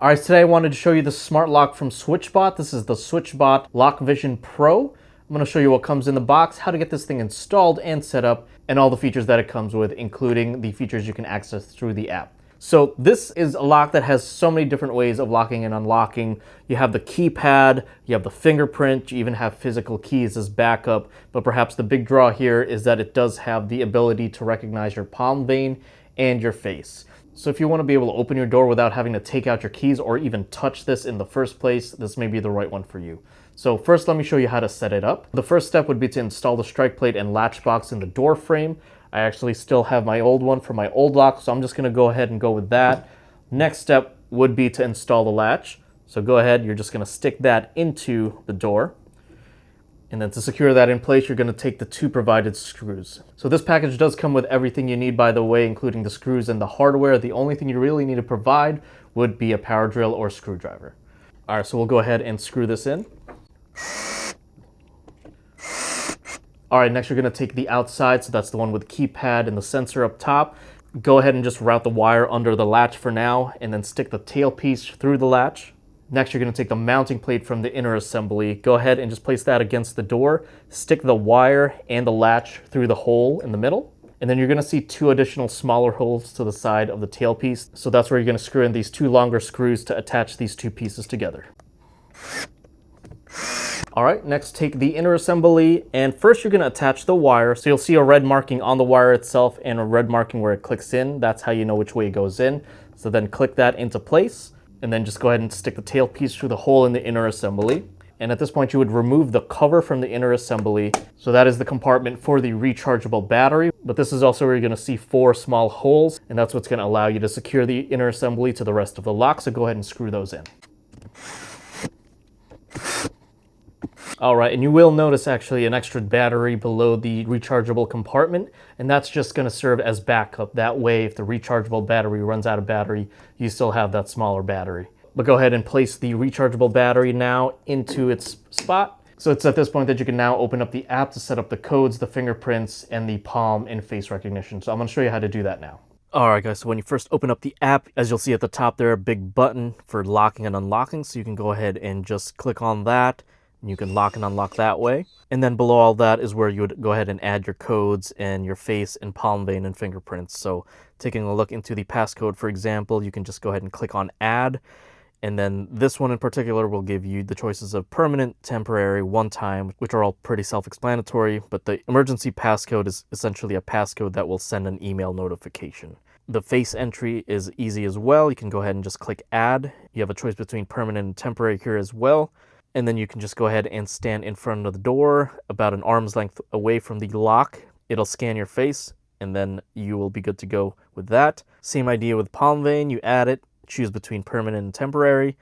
All right, today I wanted to show you the smart lock from SwitchBot. This is the SwitchBot Lock Vision Pro. I'm going to show you what comes in the box, how to get this thing installed and set up, and all the features that it comes with, including the features you can access through the app. So this is a lock that has so many different ways of locking and unlocking. You have the keypad, you have the fingerprint, you even have physical keys as backup, but perhaps the big draw here is that it does have the ability to recognize your palm vein and your face. So if you want to be able to open your door without having to take out your keys or even touch this in the first place, this may be the right one for you. So first, let me show you how to set it up. The first step would be to install the strike plate and latch box in the door frame. I actually still have my old one for my old lock, so I'm just going to go ahead and go with that. Next step would be to install the latch. So go ahead, you're just going to stick that into the door. And then to secure that in place, you're going to take the two provided screws. So this package does come with everything you need, by the way, including the screws and the hardware. The only thing you really need to provide would be a power drill or screwdriver. All right, so we'll go ahead and screw this in. All right, next you're going to take the outside, so that's the one with keypad and the sensor up top. Go ahead and just route the wire under the latch for now, and then stick the tail piece through the latch. Next, you're going to take the mounting plate from the inner assembly. Go ahead and just place that against the door. Stick the wire and the latch through the hole in the middle. And then you're going to see two additional smaller holes to the side of the tailpiece. So that's where you're going to screw in these two longer screws to attach these two pieces together. All right, next take the inner assembly, and first you're going to attach the wire. So you'll see a red marking on the wire itself and a red marking where it clicks in. That's how you know which way it goes in. So then click that into place. And then just go ahead and stick the tail piece through the hole in the inner assembly. And at this point, you would remove the cover from the inner assembly. So that is the compartment for the rechargeable battery. But this is also where you're going to see four small holes, and that's what's going to allow you to secure the inner assembly to the rest of the lock. So go ahead and screw those in. All right, and you will notice actually an extra battery below the rechargeable compartment, and that's just going to serve as backup. That way, if the rechargeable battery runs out of battery, you still have that smaller battery. But go ahead and place the rechargeable battery now into its spot. So it's at this point that you can now open up the app to set up the codes, the fingerprints, and the palm and face recognition. So I'm going to show you how to do that now. All right, guys, so when you first open up the app, as you'll see at the top there, a big button for locking and unlocking. So you can go ahead and just click on that. You can lock and unlock that way. And then below all that is where you would go ahead and add your codes and your face and palm vein and fingerprints. So taking a look into the passcode, for example, you can just go ahead and click on add. And then this one in particular will give you the choices of permanent, temporary, one time, which are all pretty self-explanatory. But the emergency passcode is essentially a passcode that will send an email notification. The face entry is easy as well. You can go ahead and just click add. You have a choice between permanent and temporary here as well. And then you can just go ahead and stand in front of the door about an arm's length away from the lock. It'll scan your face, and then you will be good to go with that. Same idea with palm vein. You add it, choose between permanent and temporary,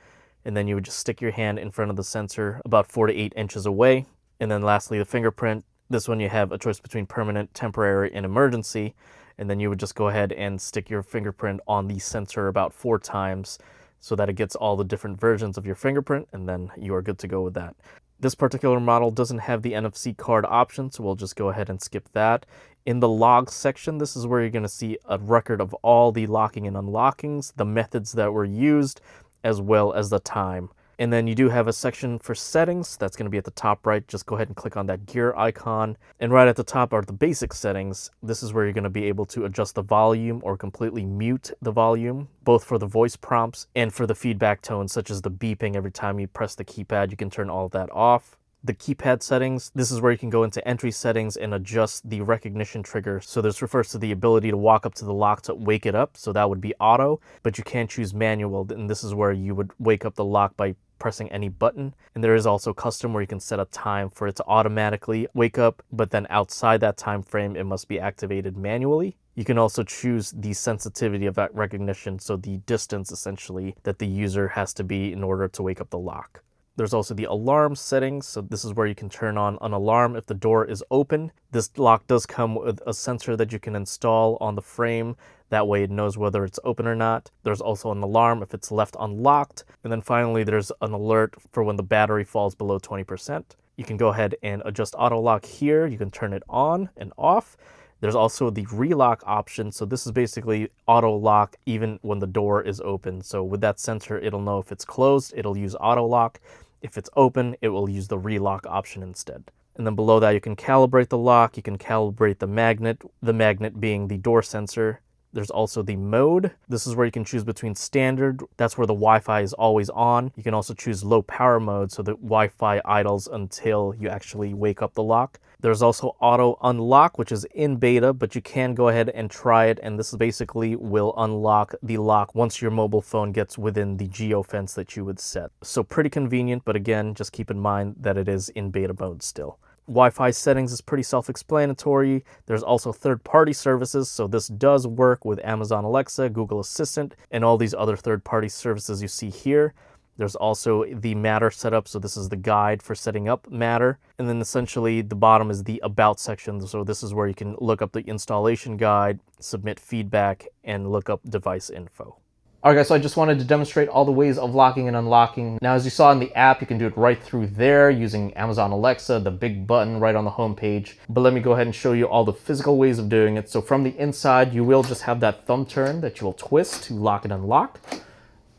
and then you would just stick your hand in front of the sensor about 4 to 8 inches away. And then lastly, the fingerprint. This one you have a choice between permanent, temporary, and emergency. And then you would just go ahead and stick your fingerprint on the sensor about 4 times, so that it gets all the different versions of your fingerprint, and then you are good to go with that. This particular model doesn't have the NFC card option, so we'll just go ahead and skip that. In the logs section, this is where you're going to see a record of all the locking and unlockings, the methods that were used, as well as the time. And then you do have a section for settings. That's going to be at the top right. Just go ahead and click on that gear icon. And right at the top are the basic settings. This is where you're going to be able to adjust the volume or completely mute the volume, both for the voice prompts and for the feedback tones, such as the beeping every time you press the keypad. You can turn all of that off. The keypad settings, this is where you can go into entry settings and adjust the recognition trigger. So this refers to the ability to walk up to the lock to wake it up. So that would be auto, but you can choose manual. And this is where you would wake up the lock by pressing any button. And there is also custom where you can set a time for it to automatically wake up, but then outside that time frame, it must be activated manually. You can also choose the sensitivity of that recognition. So the distance essentially that the user has to be in order to wake up the lock. There's also the alarm settings. So this is where you can turn on an alarm if the door is open. This lock does come with a sensor that you can install on the frame. That way it knows whether it's open or not. There's also an alarm if it's left unlocked. And then finally, there's an alert for when the battery falls below 20%. You can go ahead and adjust auto lock here. You can turn it on and off. There's also the relock option. So this is basically auto lock even when the door is open. So with that sensor, it'll know if it's closed, it'll use auto lock. If it's open, it will use the relock option instead. And then below that, you can calibrate the lock, you can calibrate the magnet being the door sensor. There's also the mode. This is where you can choose between standard. That's where the Wi-Fi is always on. You can also choose low power mode so that Wi-Fi idles until you actually wake up the lock. There's also auto unlock, which is in beta, but you can go ahead and try it. And this basically will unlock the lock once your mobile phone gets within the geofence that you would set. So pretty convenient, but again, just keep in mind that it is in beta mode still. Wi-Fi settings is pretty self-explanatory. There's also third-party services, so this does work with Amazon Alexa, Google Assistant, and all these other third-party services you see here. There's also the Matter setup, so this is the guide for setting up Matter. And then essentially the bottom is the About section, so this is where you can look up the installation guide, submit feedback, and look up device info. Alright guys, so I just wanted to demonstrate all the ways of locking and unlocking. Now as you saw in the app, you can do it right through there using Amazon Alexa, the big button right on the home page. But let me go ahead and show you all the physical ways of doing it. So from the inside, you will just have that thumb turn that you will twist to lock and unlock.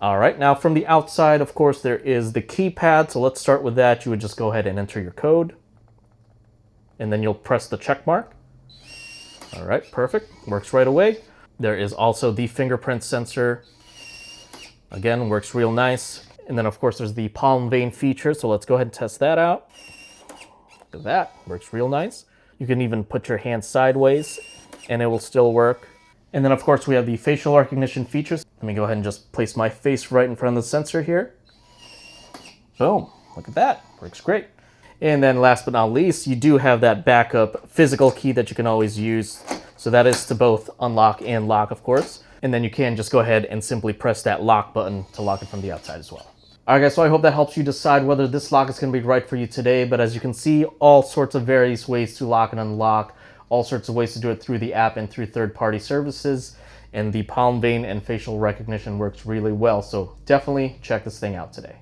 Alright, now from the outside, of course, there is the keypad. So let's start with that. You would just go ahead and enter your code. And then you'll press the check mark. Alright, perfect. Works right away. There is also the fingerprint sensor. Again, works real nice. And then of course there's the palm vein feature. So let's go ahead and test that out. Look at that, works real nice. You can even put your hand sideways and it will still work. And then of course we have the facial recognition features. Let me go ahead and just place my face right in front of the sensor here. Boom, look at that, works great. And then last but not least, you do have that backup physical key that you can always use. So that is to both unlock and lock, of course. And then you can just go ahead and simply press that lock button to lock it from the outside as well. All right guys, so I hope that helps you decide whether this lock is gonna be right for you today. But as you can see, all sorts of various ways to lock and unlock, all sorts of ways to do it through the app and through third-party services. And the palm vein and facial recognition works really well. So definitely check this thing out today.